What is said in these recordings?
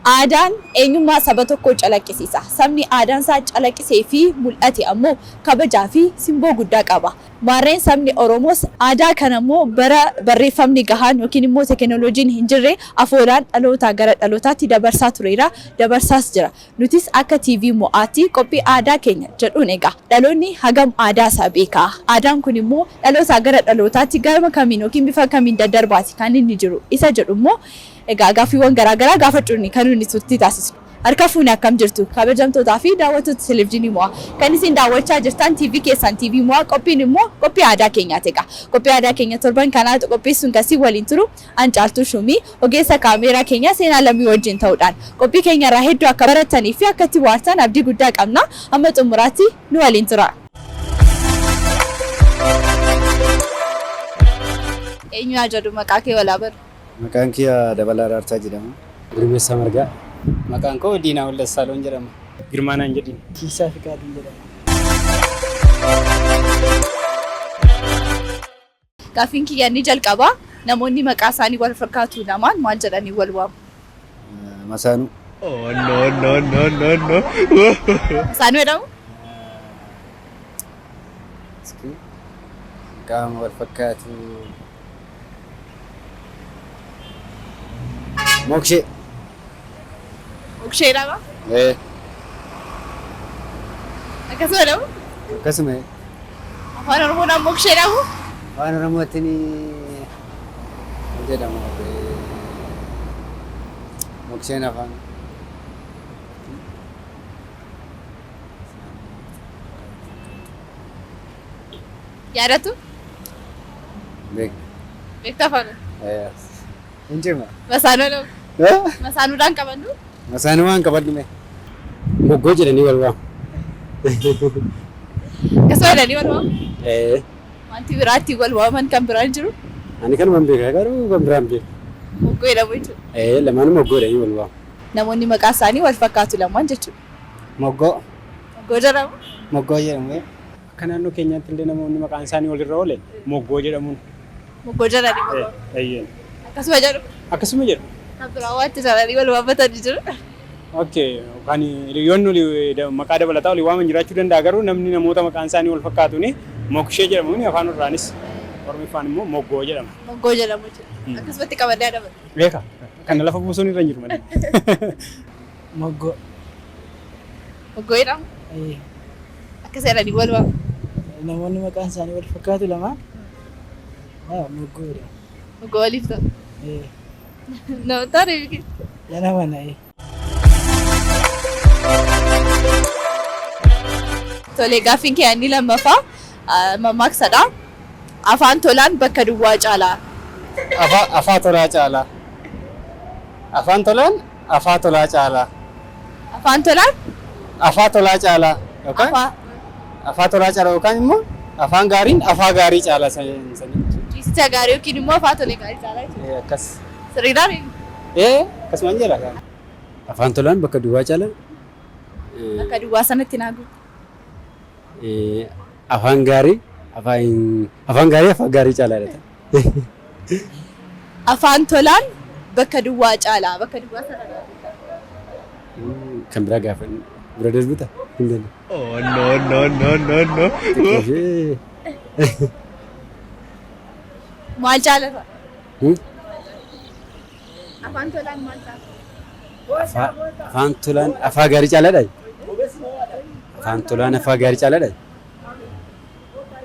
Aadaan eenyummaa saba tokkoo calaqqisiisa. Sabni aadaan isaa calaqqisee fi mul'ate ammoo kabajaa fi simboo guddaa qaba. Maarreen sabni Oromoos aadaa kana ammoo bara barreeffamni gahaan yookiin immoo teekinooloojiin hin jirre afoolaan dhalootaa gara dhalootaatti dabarsaa tureera, dabarsaas jira. Nutis akka TV mo'aatti qophii aadaa keenya jedhuun egaa dhaloonni hagam aadaa isaa beeka. Aadaan kun immoo dhalootaa gara dhalootaatti gama kamiin yookiin bifa kamiin daddarbaati kan inni jiru. Isa jedhu immoo egaa gaaffiiwwan garaagaraa gaafachuun kan nuti turtii taasisnu. Harka fuunee akkam jirtu kabajamtootaa fi daawwattoota televezyiinii mo'aa kan isin daawwachaa jirtan TV keessan TV mo'aa qophiin immoo qophii aadaa keenyaati egaa. Qophii aadaa keenya torban kanaatu qopheessuun kasii waliin turu Ancaaltuu Shumii ogeessa kaameeraa keenya seenaa lammii wajjin ta'uudhaan qophii keenya irraa hedduu akka baratanii fi akka itti waartan abdii guddaa qabna. Amma xumuraatti nu waliin tura. Eenyu haa jedhu maqaa kee walaa baru? Maqaan kee Dabalaa Raartaa jedhama. Birbirsa margaa. Maqaan koo Diinaa Waldassaalon jedhama. Girmaanaan jedhin. Kiisaa fi Qaadiin jedhama. Gaaffiin kiyya ni jalqaba. Namoonni maqaa isaanii wal fakkaatu lamaan maal jedhanii wal waamu? Masaanuu. Oh no. Masaanuu jedhamu? Qaama wal fakkaatu. Mokshee. Mokshee jedhama? Akkasuma jedhamu? Akkasuma. Afaan Oromoodhaan mokshee jedhamu? Afaan Oromootiin jedhamu. Moksheen afaan. Yaadatu? Beektaa afaan? Injima. Masaanuu jedhamu? Masaanuudhaan qabannu? Masaanuu waan qabadhu mee? Moggoo jedhanii wal waamu. Akkasuma jedhanii wal waamu? Wanti biraatti wal waaman kan biraan jiru? Ani kanuma beekaa garuu kan biraan beeku. Moggoo jedhamu jechuudha. Lamaanuu moggoo jedhanii wal waamu. Namoonni maqaa isaanii wal fakkaatu lamaan jechuudha. Moggoo. Moggoo jedhamu? Moggoo jedhamu. Akka naannoo keenyaatti illee namoonni maqaan isaanii walirra oole moggoo jedhamuun. Moggoo jedhanii moggoo. Akkasuma jedhu? Akkasuma jedhu. Kan biraa waatti isaanii wal waammatanii jiru. Okay, kan hiriyoonni maqaa dabalataa olii waaman jiraachuu danda'a garuu namni namoota maqaan isaanii wal fakkaatuuni mokshee jedhamuuni afaan Oromoonis Oromiffaan immoo moggoo jedhama. Moggoo jedhamu jechuudha. Akkasumatti qabadee adabata. Beeka. Kan lafa buusuun irra jiru malee. Moggoo. Moggoo jedhamu? Akkas jedhanii wal waamu. Namoonni maqaan isaanii wal fakkaatu lamaan moggoo jedhamu. Moggoo waliif ta'u? Nama taane biqil? Yana mana. Tole gaaffiin kee inni lammaffaa mammaaksadha. Afaan tolaan bakka duwwaa caalaa. Afaa tolaa caalaa. Afaan tolaan afaa tolaa caalaa. Afaan tolaan? Afaa tolaa caalaa. Yookaan afaa tolaa caalaa yookaan immoo afaan gaariin afaa gaarii caalaa sanii. Ciisicha gaarii yookiin immoo afaa tolee gaarii caalaa jechuudha. Akkas. Sirriidhaan? Akkasuma jedha. Afaan tolaan bakka duwwaa caalaa. Bakka duwwaa sanatti naagu. Afaan gaarii afaan gaarii caalaa dha. Afaan tolaan bakka duwwaa caalaa bakka duwwaa sana naagu. Kan biraa gaafa bira darbuta hin danda'u. Oh no. Maal caalata? Afaan tolaan maal caalata? Afaan tolaan afaa gaarii caalaadha. Afaan tolaan afaa gaarii caalaadha.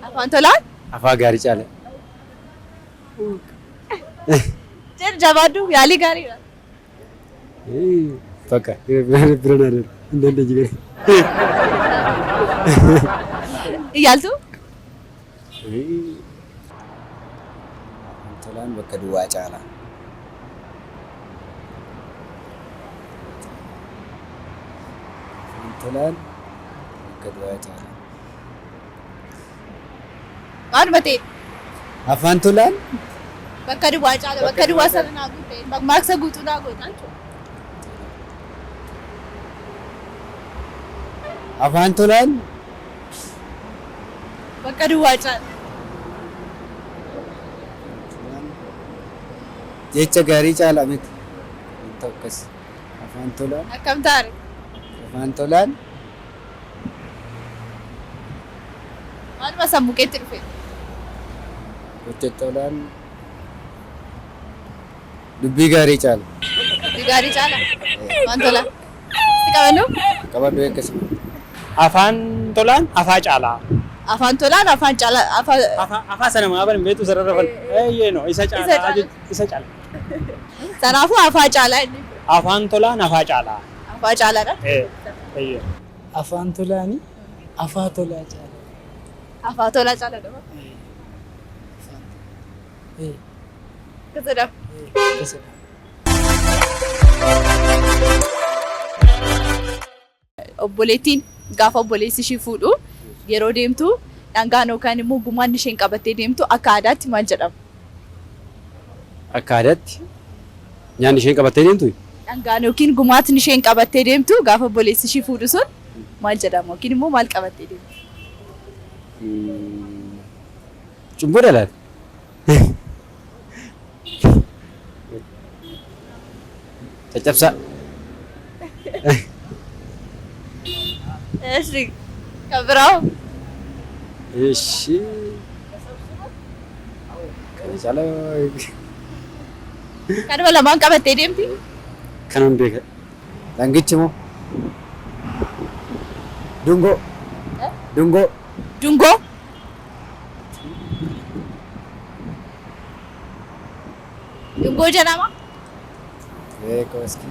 Afaan tolaan? Afaa gaarii caala. Jechuun jabaaduu yaalii gaariidha. Bakka bira darbu hin dandeenye. Iyaaltu? Afaan tolaan bakka duwwaa caalaa. Afaan tolaan bakka duwwaa caalaa. Maaluma ta'e? Afaan tolaan bakka duwwaa caalaa bakka duwwaa sana naagu ta'e mammaaksa guutuu naagu ta'e. afaan tolaan bakka duwwaa caalaa. jecha gaarii caalaa miti. Akkas Afaan tolaan. Akkam taare? Afaan tolaan. Maaluma sammuu keetti dhufe? Gocha tolaan. Dubbii gaarii caala. Dubbii gaarii caala? Afaan tolaan. Sitti qabannoo? Qabadhu akkasuma. Afaan tolaan afaa caalaa. Afaan tolaan afaan caalaa. Afaa sana maa bani beektu sararrafan. No isa caalaa isa caalaa. Kanaafuu afaa caalaa inni. Afaan tolaan afaa caalaa. Afaa caalaadha? Afaan tolaani afaa tolaa caala. Afaa tolaa caalaadha? Kasadha? Kasadha. Obboleettiin gaafa obboleessi ishii fuudhu yeroo deemtu dhangaan yookaan immoo gumaan isheen qabattee deemtu akka aadaatti maal jedhama? Akka aadaatti nyaanni isheen qabattee deemtu? Dhangaan yookiin gumaatiin isheen qabattee deemtu gaafa obboleessi ishii fuudhu sun maal jedhama yookiin immoo maal qabattee deemtu? Cumboo dhalaati. Caccabsaa. Eshi kan biroo? Ishi. Kana caalaa. Kanuma lamaan qabattee deemti? Kanan beeka. Dangichi moo? Dungoo. Dungoo. Dungoo? Dungoo jedhama? Koski.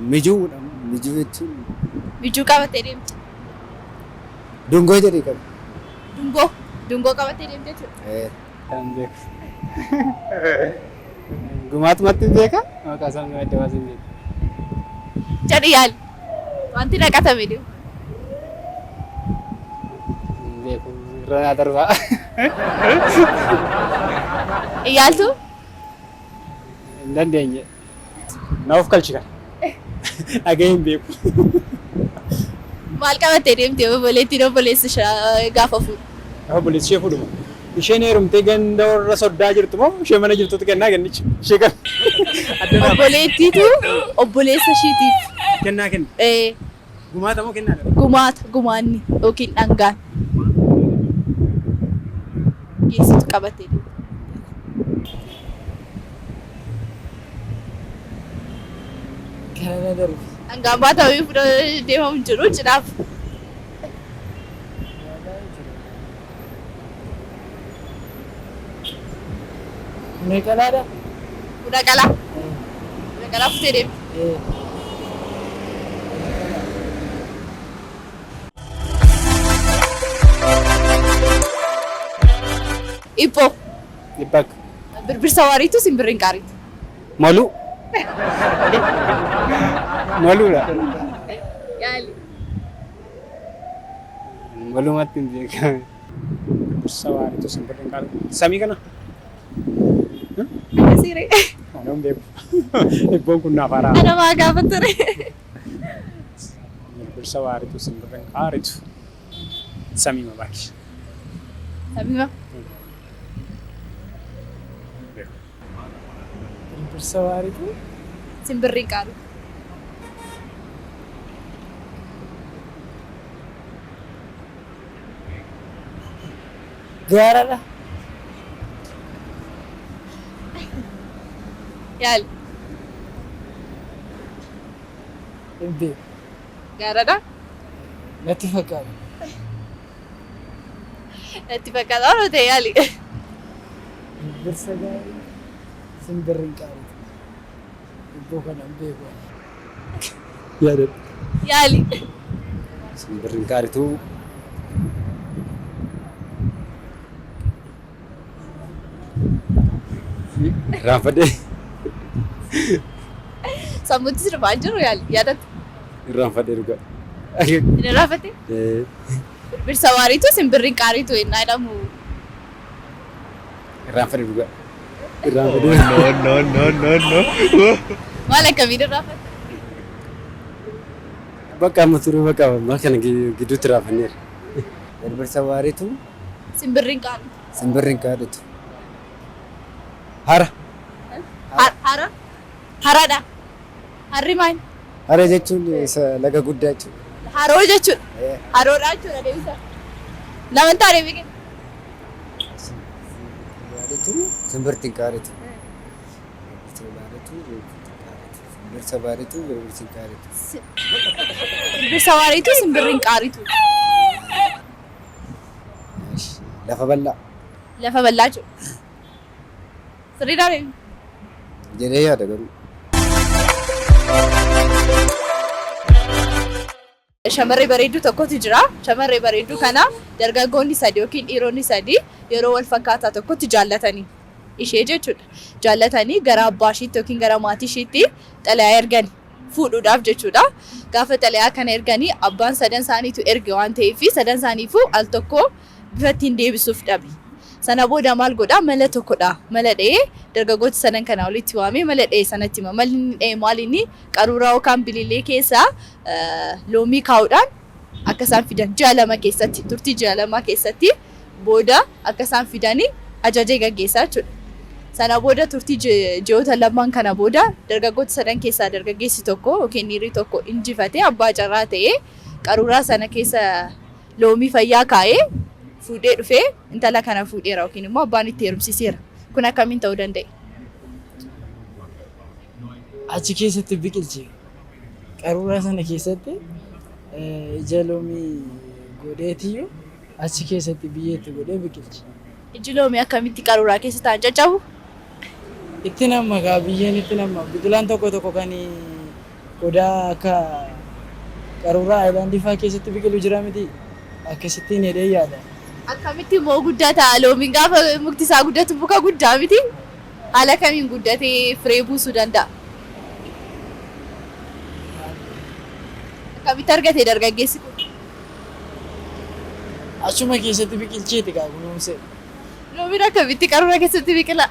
Mijuu jechuun. Mijuu qabattee deemti? Dungoo jedhee qabu. Dungoo qabattee deemti jechuudha? Kan beeku. Gumaatumatti beeka? Maqaa isaa adda baasee beeka. Jedhi yaali. Wanti naqatame deemu. Beeku irra naa darbaa. Iyaaltu? Hin dandeenye. Naaf kalchi kan. Dhaga'ee hin beeku. Maal qabattee deemti obboleettiin obboleessi gaafa fuudhu? Obboleessi ishee fuudhuma. Isheen heerumtee ganda warra soddaa jirtu moo ishee mana jirtutu kennaa kennichi? Ishee kan. Obboleettiitu obboleessa ishiitiif. Kennaa kenna. Gumaata moo kennaa? Gumaanni yookiin dhangaan. Geessitu qabattee deemti. Kana darbu. Dhangaan baatamee fudhatee deemamu jiru cidhaaf. Meeqalaadha? Buna qalaa. Buna qalaa fuutee deemti. Ibboo. Dhibbakka. Birbirsa waariitu simbirri hinqaaritu. Maluu. Maluudha. Yaali. Malumatti hin beekamu. Birbirsa waariitu simbirri hinqaaritu. Samii kana? Akkasiire. Ana hin beeku. Ibboon kun naaf haaraa. Ana maa gaafa ture. Birbirsa waariitu simbirri hinqaaritu. Samii mabaaki. Samii maa? Birbirsa waariitu Simbirri hinqaaritu. gaaradha. Yaali. Hin beeku. Gaaradha? Natti fakkaata. Natti fakkaata waan ta'e yaali. Birbirsa gaarii simbirri hinqaaritu. Ibboo kana hin beeku. Yaadadha. Yaali. Simbirri hinqaaritu. Irraanfadhee. Sammuutti sirbaa jiru yaali yaadatu. Irraanfadhee dhugaa. Hin irraanfatte? Birbirsa waariitu simbirri hinqaaritu ennaa jedhamu. Irraanfadhee dhugaa. Irraanfadhee. No. Maal akkamiin irraanfatte? Bakka amma turuu bakka amma kana gidduutti irraanfanneera. Birbirsa waariitu Simbirri hinqaaritu. simbirri hinqaaritu. Hara. Hara. Haradha. Harri maal? Hara jechuun laga guddaa jechuudha. Haroo jechuudha. Haroodha jechuudha deebisa. Lamaan taa'ee biqil. Waarituu simbirri hinqaaritu. Birbirsa waarituu birbirsi hinqaaritu. Birbirsa waarituu simbirri hinqaaritu. Lafa bal'aa. Lafa bal'aa jechuudha. Sirriidhaan eenyu? Jedhee yaada garuu. Shamarree bareedduu tokkotu jira. Shamarree bareedduu kana dargaggoonni sadii yookiin dhiironni sadii yeroo wal fakkaataa tokkotti jaallatanii ishee jechuudha. Jaallatanii gara abbaa isheetti yookiin gara maatii isheetti xalayaa ergani fuudhuudhaaf jechuudha. Gaafa xalayaa kana erganii abbaan sadan isaaniitu erge waan ta'eef sadan isaaniifuu al tokko bifa ittiin deebisuuf dhabe. Sana booda maal godhaa mala tokkodha. Mala dha'ee dargaggoota sadan kana walitti waamee mala dha'ee sanatti hima. Malli inni dha'e maal inni qaruuraa yookaan bilillee keessaa loomii kaa'uudhaan akka isaan fidan ji'a lama keessatti turtii ji'a lamaa keessatti booda akka isaan fidanii ajajee gaggeessaa jechuudha. Sana booda turtii ji'oota lamaan kana booda dargaggoota sadan keessaa dargaggeessi tokko yookiin dhiirri tokko injifatee abbaa carraa ta'ee qaruuraa sana keessa loomii fayyaa kaa'ee fuudhee dhufee intala kana fuudheera yookiin immoo abbaan itti heerumsiiseera. Kun akkamiin ta'uu danda'e? Achi keessatti biqilche. Qaruuraa sana keessatti ija loomii godheetiyyuu achi keessatti biyyeetti godhee biqilche. Iji loomii akkamitti qaruuraa keessa ta'an caccabu? Itti namma gaa biyyeen itti namma. Biqilaan tokko tokko kan qodaa akka qaruuraa aayilaandii fa'aa keessatti biqilu jira miti. Akkasittiin hidhee yaada. Akkamitti immoo guddaa ta'a loomiin gaafa mukti isaa guddatu muka guddaa miti? Haala kamiin guddatee firee buusuu danda'a? Akkamitti argate dargaggeessi kun? Achuma keessatti biqilcheeti gaa kunuunse. Loomiin akkamitti qaruuraa keessatti biqila?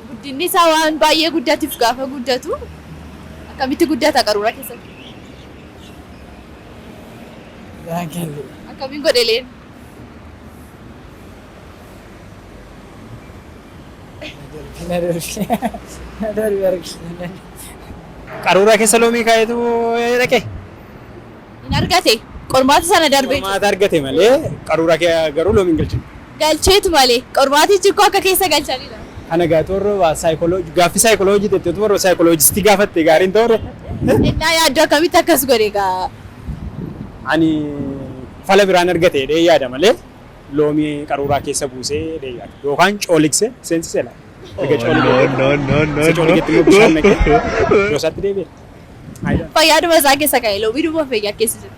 Guddinni isaa waan baay'ee guddatuuf gaafa guddatu akkamitti guddata qaruuraa keessatti? Akkamiin godhe leen? Qaruuraa keessa loomii kaa'eetu dhaqe. Hin argate. Qormaata sana darbee. Qormaata argate malee qaruuraa garuu loomiin galchine. Galcheetu malee qormaatichi koo akka keessa galchanidha. Kana gaatoorro gaaffii saayikoloojii teetteetu warra saayikoloojistii gaafatte gaariin ta'uudha. Innaa yaaddoo akkamitti akkas godhe gaa? Ani fala biraan argate jedhee yaada malee loomii qaruuraa keessa buusee jedhee yaada. Yookaan cooliksee seensisee laata. Erga coolikeetti immoo bishaan naqee yoosaatti deebi'e. Fayyaaduma isaa keessa kaa'e loomii dhuma fayyaa keessa jira.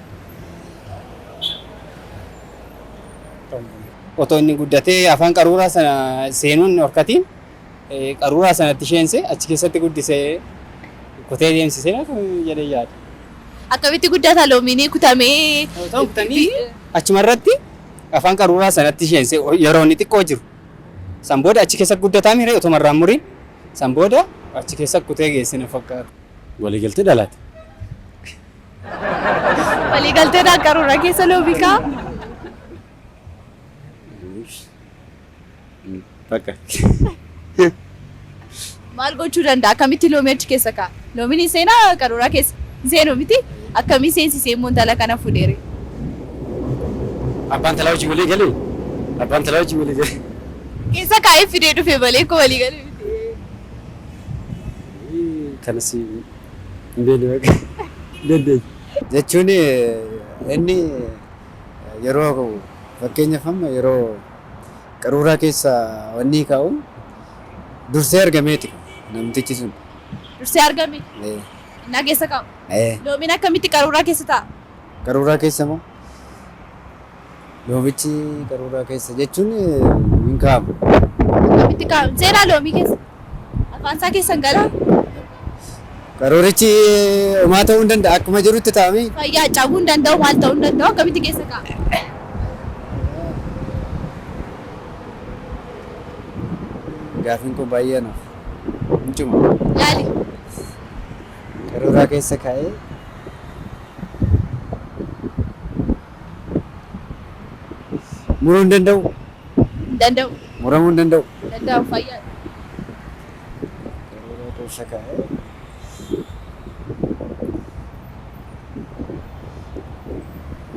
Otoo inni guddatee afaan qaruuraa sana seenuun horkatiin qaruuraa sanatti sheense achi keessatti guddisee kutee deemsisee jedhee yaada. Akkamitti guddata loomiin kutamee achuma irratti afaan qaruuraa sanatti sheense yeroo inni xiqqoo jiru. San booda achi keessa guddataa miire otoo marraan muriin san booda achi keessa kutee geessine fakkaata. Waliigaltee dhalaate. Waliigalteedhaan qaruuraa keessa loomii kaa? Bakka. Maal gochuu danda'a? Akkamitti loomii achi keessa kaa'a? Loomiin seenaa qaruuraa keessa seenu miti? Akkamii seensisee immoo intala kana fuudheere? Abbaan talaa hojii walii galee? Abbaan talaa hojii walii galee? Keessa kaa'ee fidee dhufe malee koo walii galee miti. Kanas hin beekne dandeenya. Jechuun inni yeroo fakkeenyaaf amma yeroo qaruuraa keessa wanni kaa'u dursee argameeti namtichi sun. Dursee argame? Innaa keessa kaa'u? Loomiin akkamitti qaruuraa keessa taa'a? Qaruuraa keessa moo? Loomichi qaruuraa keessa jechuun hin kaa'amu. Akkamitti kaa'amu? Seenaa loomii keessa? Afaan isaa keessa hin galaa? Qaruurichi homaa ta'uu hin danda'a akkuma jirutti taa'amee. Fayyaa cabuu hin danda'u maal ta'uu hin danda'u akkamitti keessa kaa'amu? Gaafiin kun baay'ee naaf. Hinjuma. Yaali. Qaruuraa keessa kaa'ee. Muruu hin danda'u. Danda'u. Muramuu hin danda'u. Danda'u fayyaa.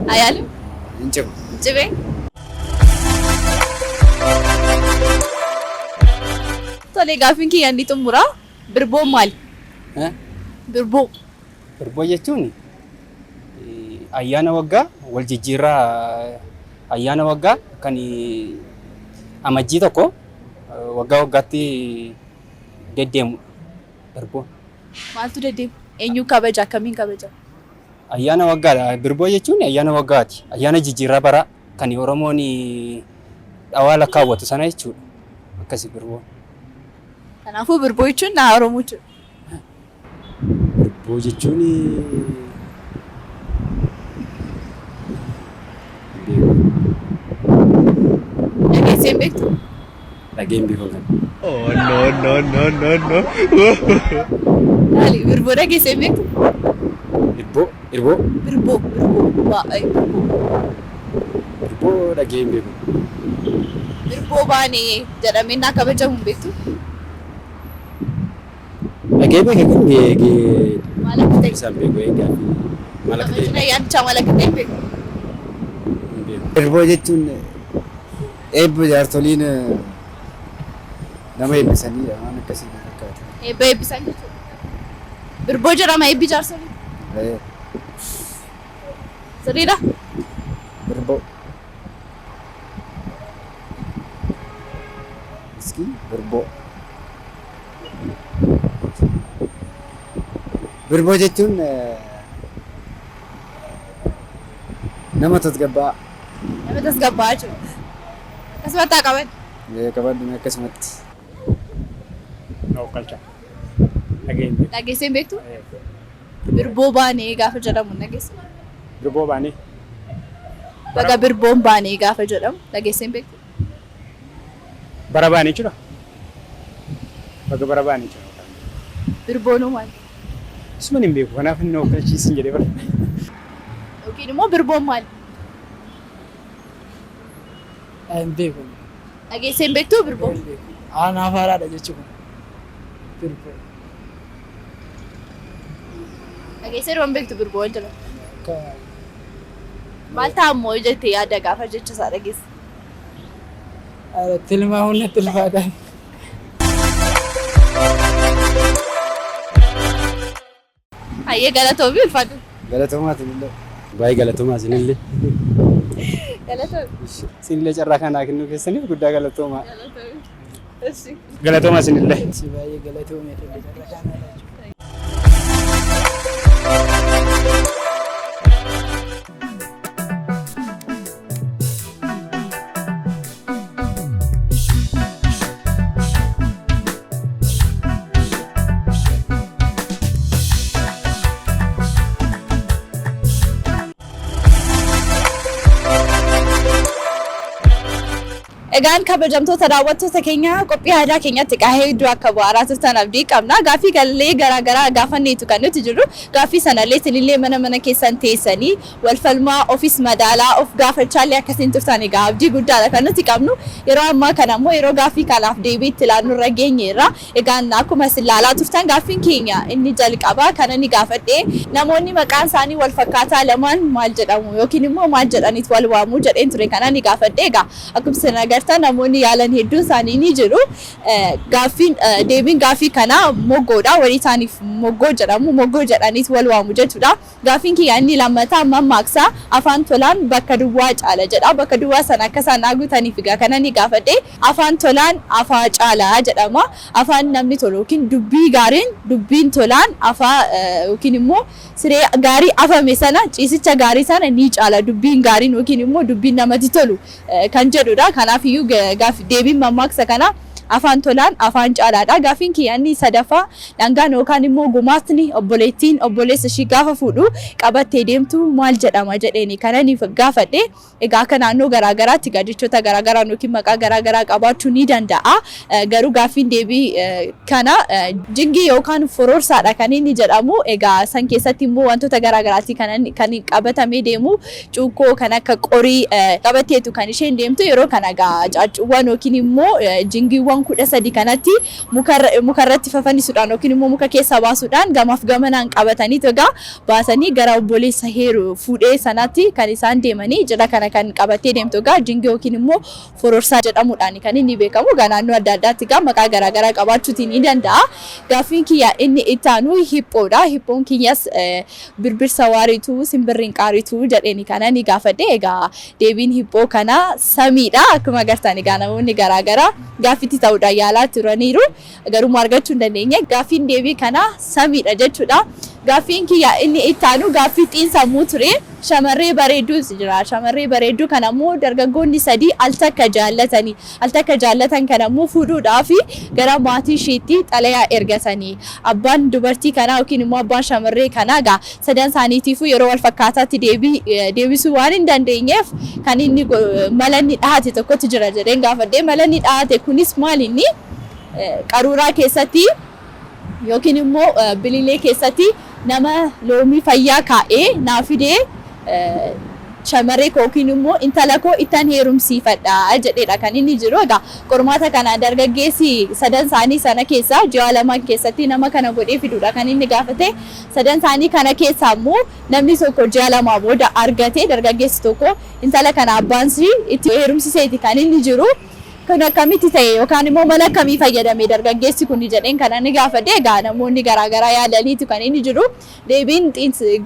Ayaalu. Hin cimu. Cibee. Tole gaafiin kiyya inni xumura. Birboo maali? Birboo. Birboo jechuun ayyaana waggaa wal jijjiirraa ayyaana waggaa kan amajjii tokko waggaa waggaatti deddeemu birboo. Maaltu deddeema? Eenyu kabaja? Akkamiin kabaja? Ayyaana waggaadha. Birboo jechuun ayyaana waggaati. Ayyaana jijjiirraa bara kan Oromoon dhawaa lakkaawwatu sana jechuudha. Akkasii birboo. Kanaafuu birboo jechuun naa Oromoo jechuudha. Birboo jechuun Dhageessee hin beektu? dhageen beekuu kan. Oh no. Maali? Birboo dhageessee hin beektu? Birboo Birboo. Birboo dhageen beeku. Birboo baanee jedhamee naa kabajamu hin beektu? Dhagee beeku kan eegee Maal akka ta'e? isaan beeku eegaa maal akka ta'e. Kabajna yaadichaa maal akka ta'e hin beektu? Birboo jechuun eebba jaartoliin nama eebbisanii waan akkasii fakkaata. Eebba eebbisan jechuudha. Birboo jedhama eebbi jaarsolii. Sirriidha? Birboo. Iski birboo. Birboo jechuun nama tasgabbaa. Nama tasgabbaa jechuudha. Akkasumatti haa qaban. Qabadhu akkasumatti. Ookkalcha. Dhageen beeku. Dhageessee hin beektu? Birboo baanee gaafa jedhamu hin dhageessu. Birboo baanee. Baga birboon baanee gaafa jedhamu dhageessee hin beektu? Bara baanee jechuudha. Baga bara baanee jechuudha. Birboonuu maali? Isuma hin beeku kanaaf inni ookkalchiisin jedhee bara. Yookiin immoo birboon maali? Hin beeku. Dhageessee hin beektu birboon? Anaaf haaraadha jechuudha. Birboo. Dhageessee hin beektu birboon jedhamu. Maal taa'ammoo jettee yaada gaafa jecha isaa dhageesse? Tilmaa hunda tilfaataan. Hayyee galatoomi ulfaatu. Galatoomaa sinillee. Baay'ee galatoomaa sinillee. Galatoomi. Sinillee carraa kanaa kennuu keessaniif guddaa galatoomaa. Galatoomi. Galatoomaa sinillee. Si baay'ee galatoomee tillee jarra kanaa jechuudha. Egaan kabajamtoota daawwattoota keenya qophii aadaa keenyatti qahee hedduu akka bu'aaraa turtan abdii qabna. Gaaffii gallee garaagaraa gaafanneetu kan nuti jirru. Gaaffii sanallee sinillee mana keessan teessanii wal falmaa ofis madaalaa of gaafachaallee akkasiin turtan egaa abdii guddaadha kan nuti qabnu. Yeroo ammaa kana immoo yeroo gaaffii kanaaf deebii itti ilaannu irra geenyeerra. Egaan akkuma isin ilaalaa turtan gaaffiin keenya inni jalqabaa kana ni gaafadhee namoonni maqaan isaanii wal fakkaataa lamaan maal jedhamu yookiin immoo maal jedhaniit wal waamuu jedheen ture kana ni gaafadhee egaa akkuma isin agartan namoonni yaalan hedduun isaanii ni jiru. Deebiin gaaffii kanaa moggoodha. Walii isaaniif moggoo jedhamu moggoo jedhaniit wal waamu jechuudha. Gaaffiin kiyya inni lammataa mammaaksa afaan tolaan bakka duwwaa caala jedha. Bakka duwwaa sana akka isaan haguutaniif egaa kana ni gaafadhee afaan tolaan afaa caalaa jedhama. Afaan namni tolu yookiin dubbii gaariin dubbiin tolaan afaa yookiin immoo siree gaarii afame sana ciisicha gaarii sana ni caala dubbiin gaariin yookiin immoo dubbiin namatti tolu kan jedhudha. Kanaaf iyyuu deebiin mammaaksa kana afaan tolaan afaan caalaadha. Gaafiin kiyyaanni sadaffaa dhangaan yookaan immoo gumaatni obboleettiin obboleessa ishii gaafa fuudhu qabattee deemtu maal jedhama jedheeni kananiif gaafadhe. Egaa akka naannoo garaagaraatti jechoota garaagaraa yookiin maqaa garaagaraa qabaachuu ni danda'a. Garuu gaafiin deebii kana jingii yookaan fororsaadha kan inni jedhamu. Egaa san keessatti immoo wantoota garaagaraatti kan qabatamee deemu cuukkoo kan akka qorii qabatteetu kan isheen deemtu yeroo kana egaa caaccuuwwan yookiin immoo jingiiwwan 13 kanatti mukarratti fafanisuudhaan yookiin immoo muka keessa baasuudhaan gamaaf gamanaan qabatanii egaa baasanii gara obboleessa heeru fuudhee sanatti kan isaan deemanii jira kana kan qabattee deemtu egaa jingii yookiin immoo fororsaa jedhamuudhaan kan inni beekamu. Egaa naannoo adda addaatti egaa maqaa garaagaraa qabaachuutii ni danda'a. Gaafiin kiyya inni itti aanu hiphoodha. Hiphoon kiyyas birbirsa waarituu simbirri hinqaaritu jedheeni kana ni gaafadhe. Egaa deebiin hiphoo kana samiidha. Akkuma agartan egaa namoonni garaagaraa gaafitti ta'uudhaan yaalaa turaniiru garuu argachuu hin dandeenye. Gaafiin deebii kana samiidha jechuudha. Gaafiin kiyya inni itti aanu gaafii xiinsammuu ture. Shamarree bareedduus jira. Shamarree bareedduu kana immoo dargaggoonni sadii al takka jaallatan kana immoo fuudhuudhaaf gara maatii isheetti xalayaa ergatanii. Abbaan dubartii kanaa yookiin immoo abbaan shamarree kanaa egaa sadan isaaniitiifuu yeroo wal fakkaataatti deebisuu waan hin dandeenyeef kan inni mala inni dhahate tokkotu jira jedheen gaafadhe. Mala inni dhahate kunis maal inni qaruuraa keessatti yookiin immoo bililee keessatti nama loomii fayyaa kaa'ee naa fidee shamarree koo yookiin immoo intala koo ittan heerumsiifadha jedheedha kan inni jiru. Egaa qormaata kana dargaggeessi sadan isaanii sana keessa ji'a lama keessatti nama kana godhee fiduudha kan inni gaafate. Sadan isaanii kana keessa immoo namni tokko ji'a lama booda argate dargaggeessi tokko intala kana abbaan itti heerumsiseeti kan inni jiru. Kun akkamitti ta'e yookaan immoo mala akkamii fayyadame dargaggeessi kun jedheen kana ni gaafadhe. Egaa namoonni garaagaraa yaadaniitu kan inni jiru. Deebiin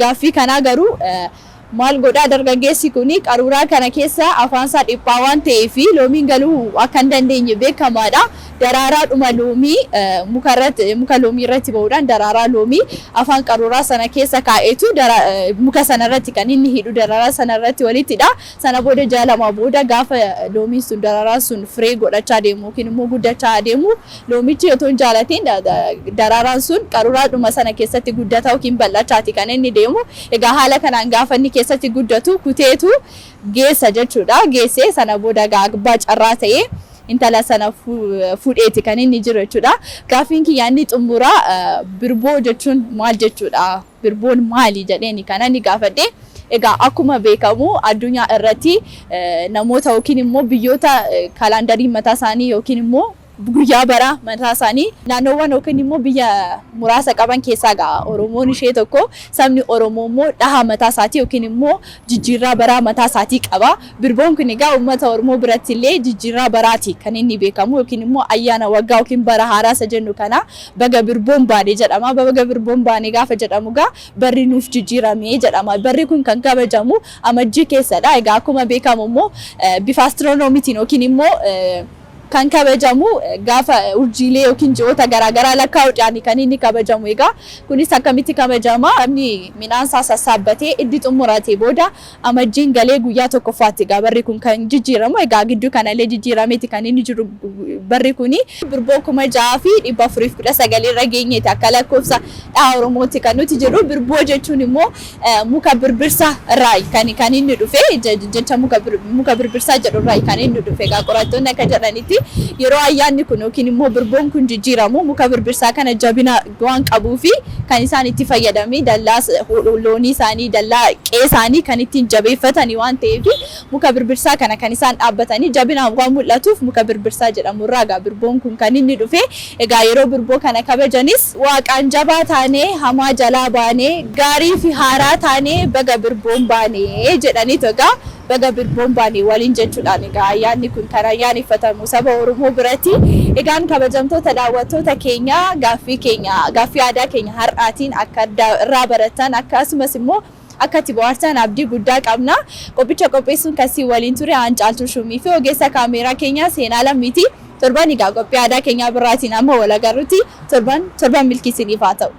gaaffii kanaa garuu maal godhaa dargaggeessi kuni qaruuraa kana keessa afaansaa dhiphaa waan ta'eef loomiin galuu akka hin dandeenye beekamaadha. Daraaraadhuma loomii muka loomii irratti ba'uudhaan daraaraa loomii afaan qaruuraa sana keessa kaa'eetu muka sana irratti kan inni hidhu daraaraa sana irratti walittidha. Sana booda ji'a lama booda gaafa loomiin sun daraaraa sun firee godhachaa deemu yookiin immoo guddachaa deemu loomichi otoo hin jaalatiin daraaraan sun qaruuraadhuma sana keessatti guddataa yookiin bal'achaati kan inni deemu. Egaa haala kanaan gaafa inni keessatti guddatu kuteetu geessa jechuudha. Geessee sana booda abbaa carraa ta'ee intala sana fuudheeti kan inni jiru jechuudha. Gaafiin kiyyaanni xumuraa birboo jechuun maal jechuudha? Birboon maali jedheeni kana ni gaafadhe. Egaa akkuma beekamu addunyaa irratti namoota yookiin immoo biyyoota kaalandarii mataa isaanii yookiin immoo guyyaa bara mataa isaanii naannoowwan yookiin immoo biyya muraasa qaban keessaa egaa Oromoon ishee tokko sabni Oromoo immoo dhaha mataa isaatii yookiin immoo jijjiirraa baraa mataa isaatii qaba. Birboon kun egaa uummata Oromoo biratti illee jijjiirraa baraati kan inni beekamu yookiin immoo ayyaana waggaa yookiin bara haaraa isa jennu kana baga birboon baane jedhama. Baga birboon baane gaafa jedhamu egaa barri nuuf jijjiirame jedhama. Barri kun kan kabajamu amajjii keessadha. Egaa akkuma beekamu immoo bifa astiroonomiitiin yookiin immoo kan kabajamu gaafa urjiilee yookiin ji'oota garaagaraa lakkaa'uudhaan kan inni kabajamu. Egaa kunis akkamitti kabajama? Namni midhaan isaa sassaabbatee iddi xumuratee booda amajjiin galee guyyaa tokkoffaatti egaa barri kun kan jijjiiramu. Egaa gidduu kanallee jijjiirameeti kan inni jiru barri kuni birboo 6419 irra geenyeeti akka lakkoofsa dhaha Oromootti kan nuti jiru. Birboo jechuun immoo muka birbirsa irraa kan inni dhufe jecha muka birbirsaa jedhu irraa kan inni dhufe. Egaa qorattoonni akka jedhanitti yeroo ayyaanni kun yookiin immoo birboon kun jijjiiramu muka birbirsaa kana jabina waan qabuufi kan isaan itti fayyadamanii dallaa loonii isaanii dallaa qe'ee isaanii kan ittiin jabeeffatanii waan ta'eef muka birbirsaa kana kan isaan dhaabbatanii jabinaan waan mul'atuuf muka birbirsaa jedhamu irraa egaa birboon kun kan inni dhufe. Egaa yeroo birboo kana kabajanis waaqaan jabaa taanee hamaa jalaa baanee gaarii fi haaraa taanee baga birboon baanee jedhaniitu egaa baga birboon baanee waliin jechuudhaan egaa ayyaanni kun kan ayyaaneffatamu saba Oromoo biratti. Egaan kabajamtoota daawwattoota keenya gaaffii aadaa keenya har'aatiin akka irraa baratan akkasumas immoo akka itti bohaartan abdii guddaa qabna. Qophicha qopheessuun kasii waliin ture Caaltuu Shumii fi ogeessa kaameeraa keenya Seenaa Lammiiti. Torban egaa qophii aadaa keenya biraatiin amma wal agarruuti. Torban milkii isiniif haa ta'u.